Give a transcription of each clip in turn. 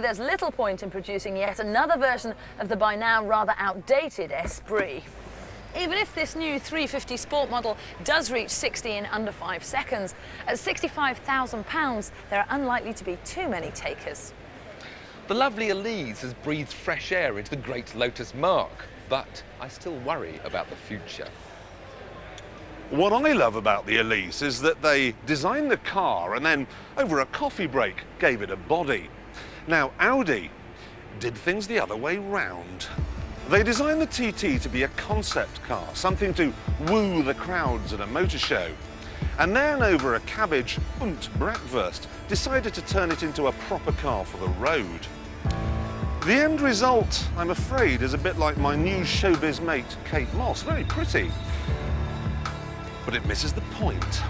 There's little point in producing yet another version of the by now rather outdated Esprit. Even if this new 350 Sport model does reach 60 in under 5 seconds, at £65,000 there are unlikely to be too many takers. The lovely Elise has breathed fresh air into the great Lotus Mark, but I still worry about the future. What I love about the Elise is that they designed the car and then, over a coffee break, gave it a body. Now, Audi did things the other way round. They designed the TT to be a concept car, something to woo the crowds at a motor show. And then, over a cabbage und Bratwurst, decided to turn it into a proper car for the road. The end result, I'm afraid, is a bit like my new showbiz mate, Kate Moss. Very pretty, but it misses the point.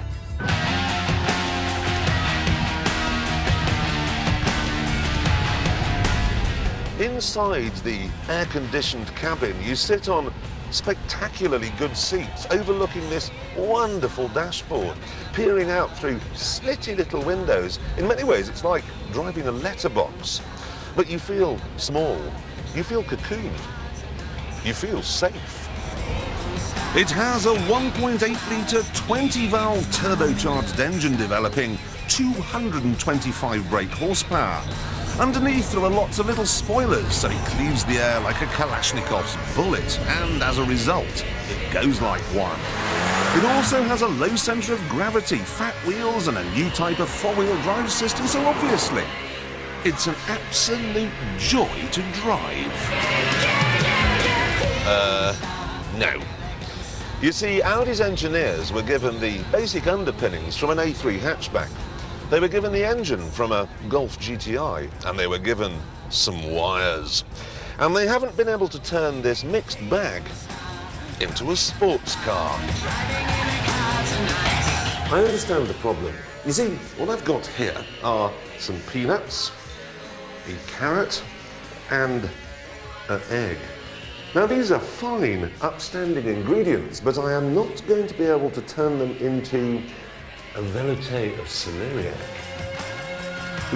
Inside the air-conditioned cabin, you sit on spectacularly good seats overlooking this wonderful dashboard, peering out through slitty little windows. In many ways, it's like driving a letterbox. But you feel small, you feel cocooned, you feel safe. It has a 1.8-litre 20-valve turbocharged engine developing 225 brake horsepower. Underneath there are lots of little spoilers, so it cleaves the air like a Kalashnikov's bullet, and as a result, it goes like one. It also has a low centre of gravity, fat wheels, and a new type of four-wheel drive system, so obviously, it's an absolute joy to drive. No. You see, Audi's engineers were given the basic underpinnings from an A3 hatchback. They were given the engine from a Golf GTI, and they were given some wires. And they haven't been able to turn this mixed bag into a sports car. I understand the problem. You see, what I've got here are some peanuts, a carrot, and an egg. Now, these are fine, upstanding ingredients, but I am not going to be able to turn them into a velate of celeriac.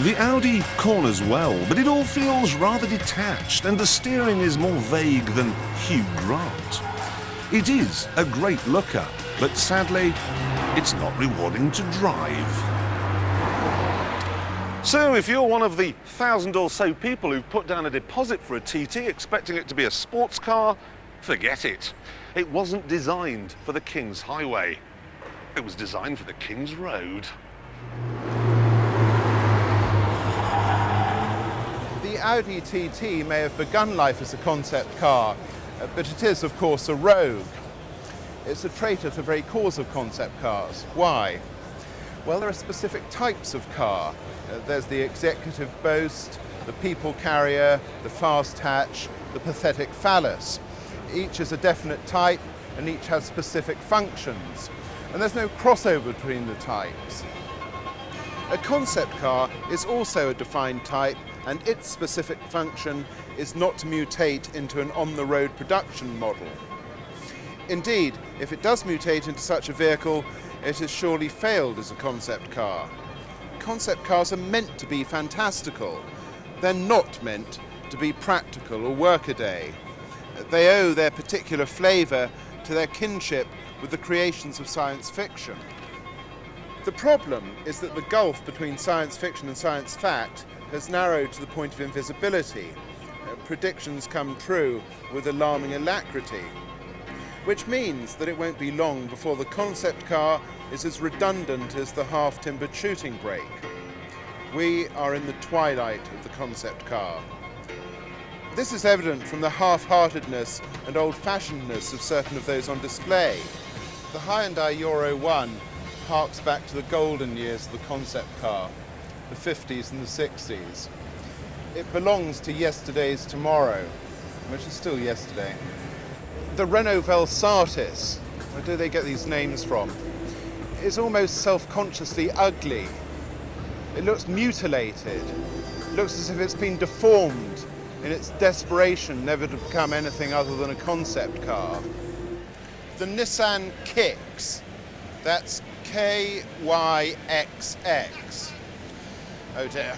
The Audi corners well, but it all feels rather detached, and the steering is more vague than Hugh Grant. It is a great looker, but sadly, it's not rewarding to drive. So if you're one of the 1,000 or so people who've put down a deposit for a TT expecting it to be a sports car, forget it. It wasn't designed for the King's Highway. It was designed for the King's Road. The Audi TT may have begun life as a concept car, but it is, of course, a rogue. It's a traitor to the very cause of concept cars. Why? Well, there are specific types of car. There's the executive boast, the people carrier, the fast hatch, the pathetic phallus. Each is a definite type, and each has specific functions. And there's no crossover between the types. A concept car is also a defined type, and its specific function is not to mutate into an on-the-road production model. Indeed, if it does mutate into such a vehicle, it has surely failed as a concept car. Concept cars are meant to be fantastical. They're not meant to be practical or workaday. They owe their particular flavour to their kinship with the creations of science fiction. The problem is that the gulf between science fiction and science fact has narrowed to the point of invisibility. Predictions come true with alarming alacrity, which means that it won't be long before the concept car is as redundant as the half-timbered shooting brake. We are in the twilight of the concept car. This is evident from the half-heartedness and old-fashionedness of certain of those on display. The Hyundai Euro 1 harks back to the golden years of the concept car, the 50s and the 60s. It belongs to yesterday's tomorrow, which is still yesterday. The Renault Velsatis, where do they get these names from, is almost self-consciously ugly. It looks mutilated. It looks as if it's been deformed in its desperation never to become anything other than a concept car. The Nissan Kicks, that's K-Y-X-X. Oh dear.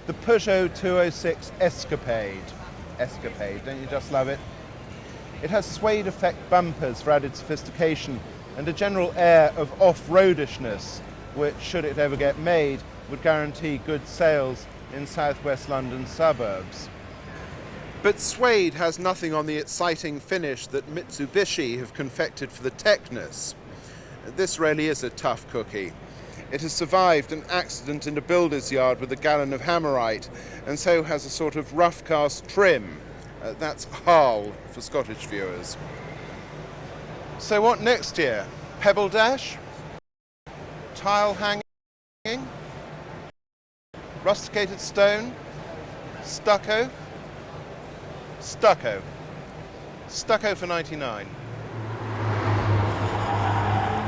the Peugeot 206 Escapade. Escapade, don't you just love it? It has suede effect bumpers for added sophistication and a general air of off-roadishness, which, should it ever get made, would guarantee good sales in southwest London suburbs. But suede has nothing on the exciting finish that Mitsubishi have confected for the Technus. This really is a tough cookie. It has survived an accident in a builder's yard with a gallon of Hammerite, and so has a sort of rough cast trim. That's Hull for Scottish viewers. So what next year? Pebble dash? Tile hanging? Rusticated stone? Stucco? Stucco. Stucco for 99.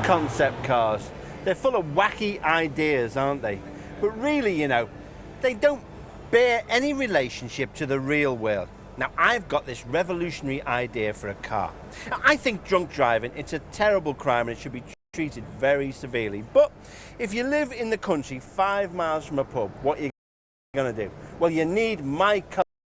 Concept cars. They're full of wacky ideas, aren't they? But really, you know, they don't bear any relationship to the real world. Now, I've got this revolutionary idea for a car. Now, I think drunk driving, it's a terrible crime and it should be treated very severely. But if you live in the country 5 miles from a pub, what are you going to do? Well, you need my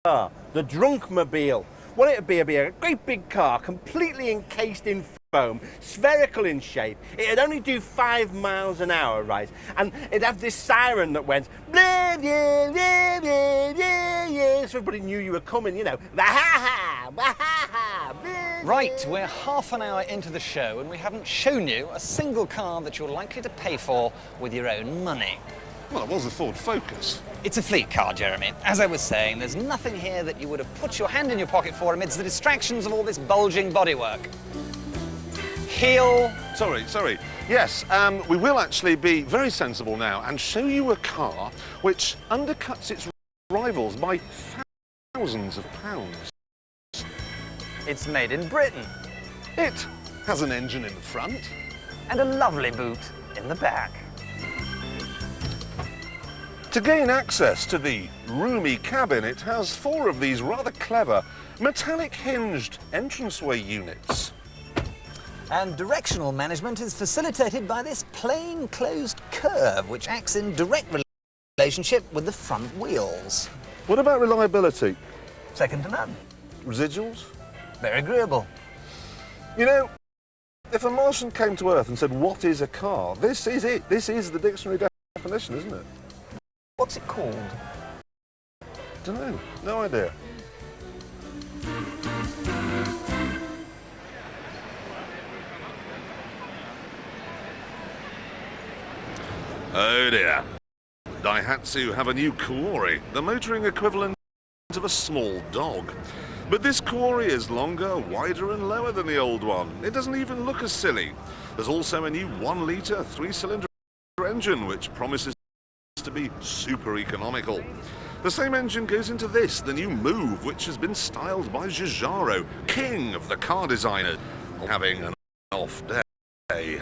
car, the Drunkmobile. What it'd be a great big car, completely encased in foam, spherical in shape. It'd only do 5 miles an hour, right? And it'd have this siren that went blah, blah, blah, blah, blah, blah, so everybody knew you were coming, you know. Right, we're half an hour into the show and we haven't shown you a single car that you're likely to pay for with your own money. Well, it was a Ford Focus. It's a fleet car, Jeremy. As I was saying, there's nothing here that you would have put your hand in your pocket for amidst the distractions of all this bulging bodywork. Heel. Sorry. Yes, we will actually be very sensible now and show you a car which undercuts its rivals by thousands of pounds. It's made in Britain. It has an engine in the front. And a lovely boot in the back. To gain access to the roomy cabin, it has 4 of these rather clever metallic hinged entranceway units. And directional management is facilitated by this plain closed curve which acts in direct relationship with the front wheels. What about reliability? Second to none. Residuals? Very agreeable. You know, if a Martian came to Earth and said, what is a car? This is it. This is the dictionary definition, isn't it? What's it called? Don't know. No idea. Oh dear. Daihatsu have a new Kaori, the motoring equivalent of a small dog. But this Kaori is longer, wider and lower than the old one. It doesn't even look as silly. There's also a new 1-litre 3-cylinder engine which promises to be super economical. The same engine goes into this, the new Move, which has been styled by Giugiaro, king of the car designers, having an off day.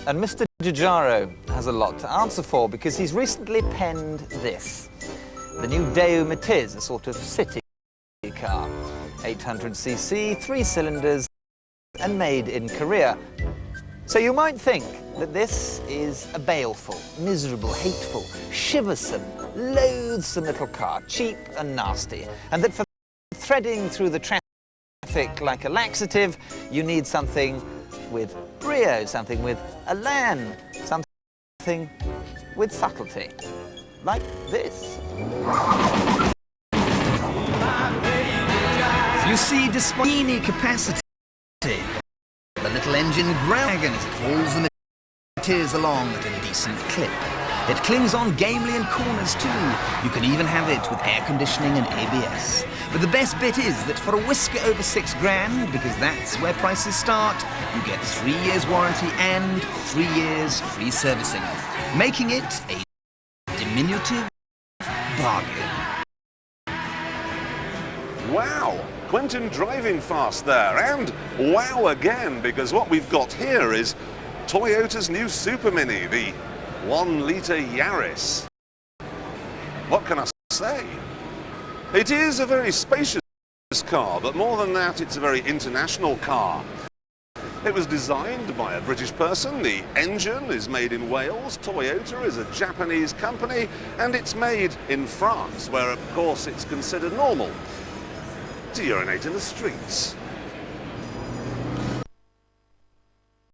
And Mr. Giugiaro has a lot to answer for because he's recently penned this. The new Daewoo Matiz, a sort of city car. 800cc, 3 cylinders, and made in Korea. So you might think that this is a baleful, miserable, hateful, shiversome, loathsome little car, cheap and nasty, and that for threading through the traffic like a laxative, you need something with brio, something with elan, something with subtlety, like this. You see, despite any capacity, the little engine dragon as it hauls the Matiz along at a decent clip. It clings on gamely in corners too. You can even have it with air conditioning and ABS. But the best bit is that for a whisker over £6,000, because that's where prices start, you get 3 years warranty and 3 years free servicing, making it a diminutive bargain. Wow! Quentin driving fast there, and wow again, because what we've got here is Toyota's new Super Mini, the 1-litre Yaris. What can I say? It is a very spacious car, but more than that, it's a very international car. It was designed by a British person, the engine is made in Wales, Toyota is a Japanese company, and it's made in France, where of course it's considered normal to urinate in the streets.